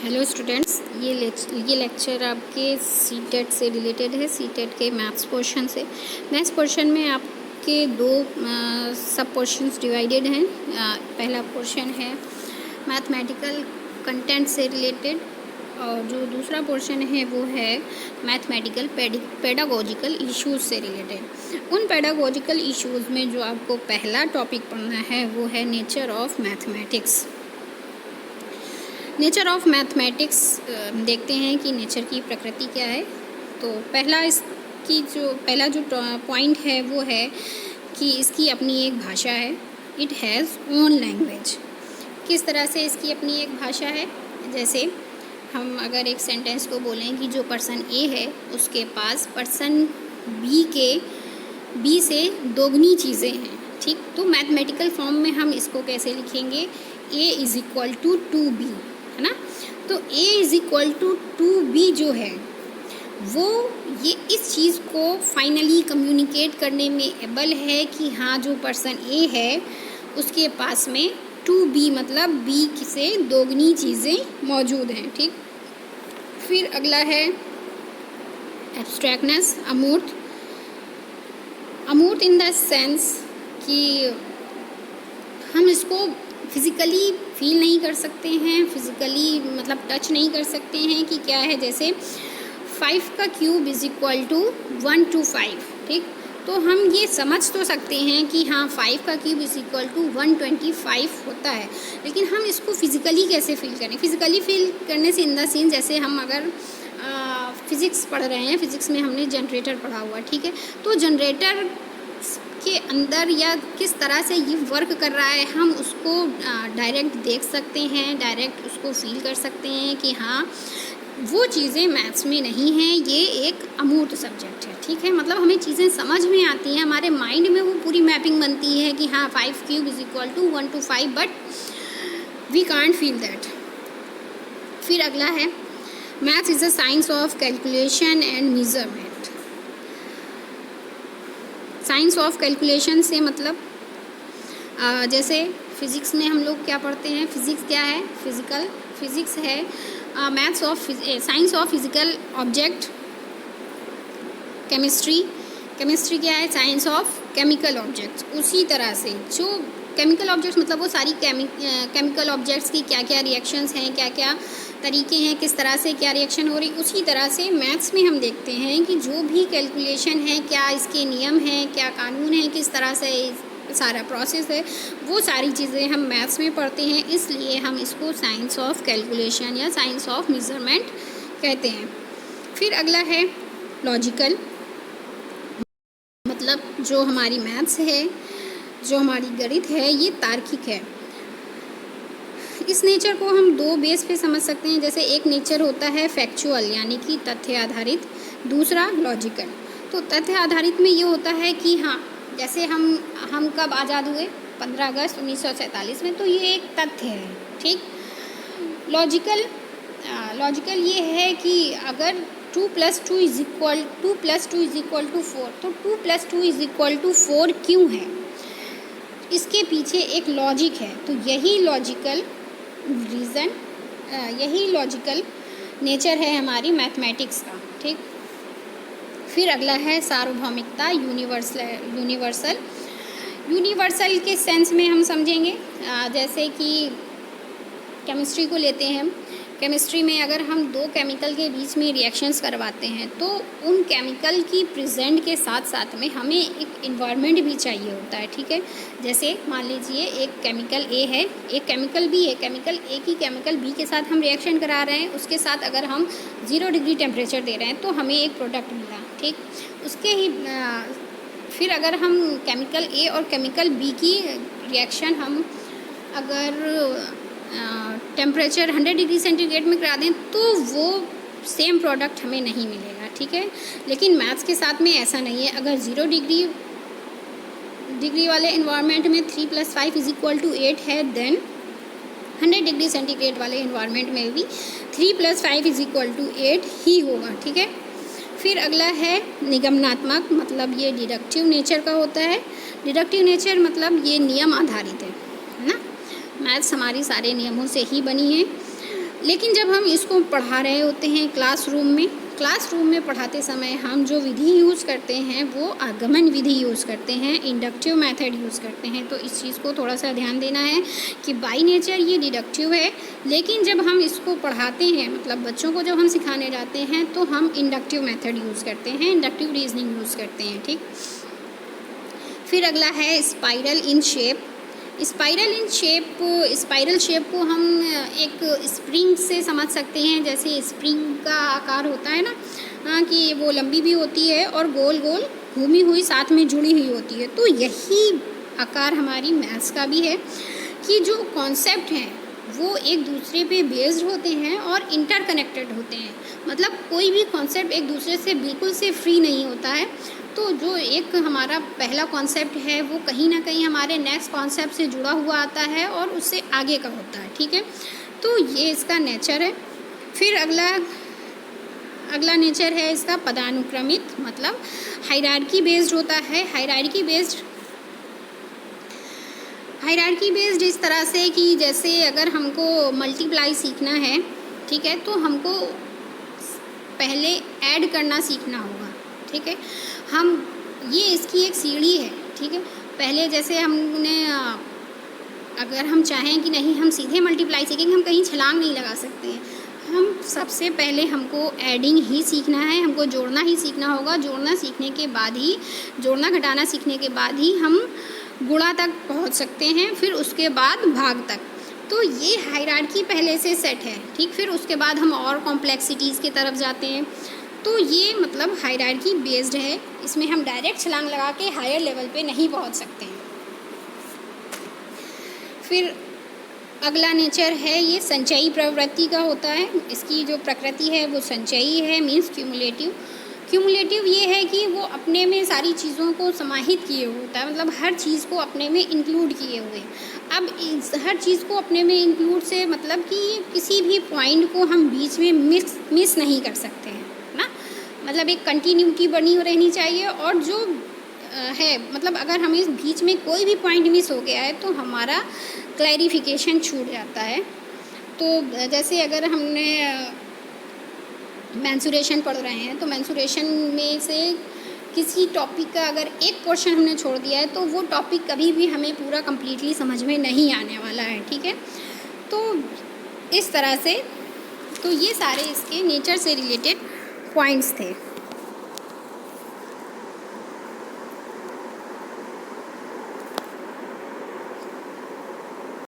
Hello students, ये lecture आपके CTET से रिलेटेड है। सीटेट के मैथ्स पोर्शन से। मैथ्स पोर्शन में आपके दो सब पोर्शंस डिवाइडेड हैं। पहला पोर्शन है मैथमेटिकल कंटेंट से रिलेटेड और जो दूसरा पोर्शन है वो है मैथमेटिकल पेडागोजिकल इश्यूज़ से रिलेटेड। उन पेडागोजिकल इश्यूज़ में जो आपको पहला टॉपिक पढ़ना है वो है nature of mathematics. Nature of mathematics देखते हैं कि नेचर की प्रकृति क्या है। तो पहला जो पॉइंट है वो है कि इसकी अपनी एक भाषा है। It has own language. किस तरह से इसकी अपनी एक भाषा है? जैसे हम अगर एक सेंटेंस को बोलें कि जो पर्सन ए है उसके पास पर्सन बी से दोगुनी चीज़ें हैं, ठीक। तो मैथमेटिकल फॉर्म में हम इसको कैसे लिखेंगे? A is equal to 2b, है ना। तो a is equal to 2b जो है वो ये इस चीज़ को फाइनली कम्युनिकेट करने में एबल है कि हाँ, जो पर्सन a है उसके पास में 2b मतलब b से दोगुनी चीज़ें मौजूद हैं, ठीक। फिर अगला है एब्स्ट्रैक्टनेस, अमूर्त इन द सेंस कि हम इसको फिज़िकली फील नहीं कर सकते हैं, फिज़िकली मतलब टच नहीं कर सकते हैं कि क्या है। जैसे 5 का क्यूब इज़ इक्वल टू 125, ठीक। तो हम ये समझ तो सकते हैं कि हाँ, 5 का क्यूब इज़ इक्वल टू 125 होता है, लेकिन हम इसको फिज़िकली कैसे फील करें? फिज़िकली फील करने से इन द सीन जैसे हम अगर फिज़िक्स पढ़ रहे हैं, फिज़िक्स में हमने जनरेटर पढ़ा हुआ, ठीक है। तो जनरेटर के अंदर या किस तरह से ये वर्क कर रहा है हम उसको डायरेक्ट देख सकते हैं, डायरेक्ट उसको फील कर सकते हैं कि हाँ, वो चीज़ें मैथ्स में नहीं हैं, ये एक अमूर्त सब्जेक्ट है, ठीक है। मतलब हमें चीज़ें समझ में आती हैं, हमारे माइंड में वो पूरी मैपिंग बनती है कि हाँ, 5 cube is equal to 125, but we can't feel that. फिर अगला है maths is a science of calculation and measurement. Science of calculation से मतलब जैसे फिज़िक्स में हम लोग क्या पढ़ते हैं? फिज़िक्स क्या है? फिज़िक्स है science of physical object. Chemistry क्या है? Science of chemical objects. उसी तरह से जो केमिकल ऑब्जेक्ट्स मतलब वो सारी केमिकल ऑब्जेक्ट्स की क्या क्या रिएक्शंस हैं, क्या क्या तरीके हैं, किस तरह से क्या रिएक्शन हो रही, उसी तरह से मैथ्स में हम देखते हैं कि जो भी कैलकुलेशन है, क्या इसके नियम हैं, क्या कानून है, किस तरह से सारा प्रोसेस है, वो सारी चीज़ें हम मैथ्स में पढ़ते हैं। इसलिए हम इसको साइंस ऑफ कैलकुलेशन या साइंस ऑफ मेजरमेंट कहते हैं। फिर अगला है लॉजिकल, मतलब जो हमारी मैथ्स है, जो हमारी गणित है, ये तार्किक है। इस नेचर को हम दो बेस पे समझ सकते हैं। जैसे एक नेचर होता है फैक्चुअल यानी कि तथ्य आधारित, दूसरा लॉजिकल। तो तथ्य आधारित में ये होता है कि हाँ, जैसे हम कब आज़ाद हुए? 15 अगस्त 1947 में, तो ये एक तथ्य है, ठीक। लॉजिकल ये है कि अगर 2 + 2 इज़ इक्वल टू 4, तो 2 + 2 इज़ इक्वल टू 4 क्यों है? इसके पीछे एक लॉजिक है। तो यही लॉजिकल रीज़न, यही लॉजिकल नेचर है हमारी मैथमेटिक्स का, ठीक। फिर अगला है सार्वभौमिकता, यूनिवर्सल के सेंस में हम समझेंगे। जैसे कि केमिस्ट्री को लेते हैं हम। केमिस्ट्री में अगर हम दो केमिकल के बीच में रिएक्शंस करवाते हैं तो उन केमिकल की प्रेजेंट के साथ साथ में हमें एक इन्वायरमेंट भी चाहिए होता है, ठीक है। जैसे मान लीजिए एक केमिकल ए है, एक केमिकल बी है। केमिकल ए की केमिकल बी के साथ हम रिएक्शन करा रहे हैं, उसके साथ अगर हम 0 डिग्री टेम्परेचर दे रहे हैं तो हमें एक प्रोडक्ट मिला, ठीक। उसके ही फिर अगर हम केमिकल ए और केमिकल बी की रिएक्शन हम अगर टेम्परेचर 100 डिग्री सेंटीग्रेड में करा दें तो वो सेम प्रोडक्ट हमें नहीं मिलेगा, ठीक है। लेकिन मैथ्स के साथ में ऐसा नहीं है। अगर 0 डिग्री वाले इन्वायरमेंट में 3 + 5 इज़ इक्वल टू 8 है, देन 100 डिग्री सेंटीग्रेड वाले इन्वायरमेंट में भी 3 + 5 इज़ इक्वल टू 8 ही होगा, ठीक है। फिर अगला है निगमनात्मक, मतलब ये डिडक्टिव नेचर का होता है। डिडक्टिव नेचर मतलब ये नियम आधारित है ना। मैथ्स हमारी सारे नियमों से ही बनी है। लेकिन जब हम इसको पढ़ा रहे होते हैं क्लासरूम में पढ़ाते समय हम जो विधि यूज़ करते हैं वो आगमन विधि यूज़ करते हैं, इंडक्टिव मेथड यूज़ करते हैं। तो इस चीज़ को थोड़ा सा ध्यान देना है कि बाय नेचर ये डिडक्टिव है, लेकिन जब हम इसको पढ़ाते हैं, मतलब बच्चों को जब हम सिखाने जाते हैं तो हम इंडक्टिव मेथड यूज़ करते हैं, इंडक्टिव रीजनिंग यूज़ करते हैं। ठीक, फिर अगला है spiral in shape. Spiral shape को हम एक स्प्रिंग से समझ सकते हैं। जैसे स्प्रिंग का आकार होता है ना, कि वो लंबी भी होती है और गोल गोल घूमी हुई साथ में जुड़ी हुई होती है। तो यही आकार हमारी मैथ्स का भी है कि जो कॉन्सेप्ट हैं वो एक दूसरे पे बेस्ड होते हैं और इंटरकनेक्टेड होते हैं। मतलब कोई भी कॉन्सेप्ट एक दूसरे से बिल्कुल से फ्री नहीं होता है। तो जो एक हमारा पहला कॉन्सेप्ट है वो कहीं ना कहीं हमारे नेक्स्ट कॉन्सेप्ट से जुड़ा हुआ आता है और उससे आगे का होता है। ठीक है, तो ये इसका नेचर है। फिर अगला नेचर है इसका पदानुक्रमित, मतलब हायरार्की बेस्ड होता है। हायरार्की बेस्ड इस तरह से कि जैसे अगर हमको मल्टीप्लाई सीखना है, ठीक है, तो हमको पहले ऐड करना सीखना होगा। ठीक है, ये इसकी एक सीढ़ी है। ठीक है, पहले जैसे हमने अगर हम चाहें कि नहीं हम सीधे मल्टीप्लाई सीखेंगे, हम कहीं छलांग नहीं लगा सकते हैं। हम सबसे पहले हमको एडिंग ही सीखना है, हमको जोड़ना ही सीखना होगा। जोड़ना घटाना सीखने के बाद ही हम गुणा तक पहुंच सकते हैं, फिर उसके बाद भाग तक। तो ये हायरार्की पहले से सेट है। ठीक, फिर उसके बाद हम और कॉम्प्लेक्सिटीज़ की तरफ जाते हैं। तो ये मतलब हायरार्की बेस्ड है, इसमें हम डायरेक्ट छलांग लगा के हायर लेवल पे नहीं पहुंच सकते हैं। फिर अगला नेचर है ये संचयी प्रवृत्ति का होता है। इसकी जो प्रकृति है वो संचयी है, मीन्स क्यूमुलेटिव ये है कि वो अपने में सारी चीज़ों को समाहित किए होता है, मतलब हर चीज़ को अपने में इंक्लूड किए हुए। अब हर चीज़ को अपने में इंक्लूड से मतलब कि किसी भी पॉइंट को हम बीच में मिस नहीं कर सकते हैं ना, मतलब एक कंटिन्यूटी बनी रहनी चाहिए। और जो है मतलब अगर हमें इस बीच में कोई भी पॉइंट मिस हो गया है तो हमारा क्लैरिफिकेशन छूट जाता है। तो जैसे अगर हमने मेंसुरेशन पढ़ रहे हैं तो मेंसुरेशन में से किसी टॉपिक का अगर एक पोर्शन हमने छोड़ दिया है तो वो टॉपिक कभी भी हमें पूरा कंप्लीटली समझ में नहीं आने वाला है। ठीक है, तो इस तरह से तो ये सारे इसके नेचर से रिलेटेड पॉइंट्स थे।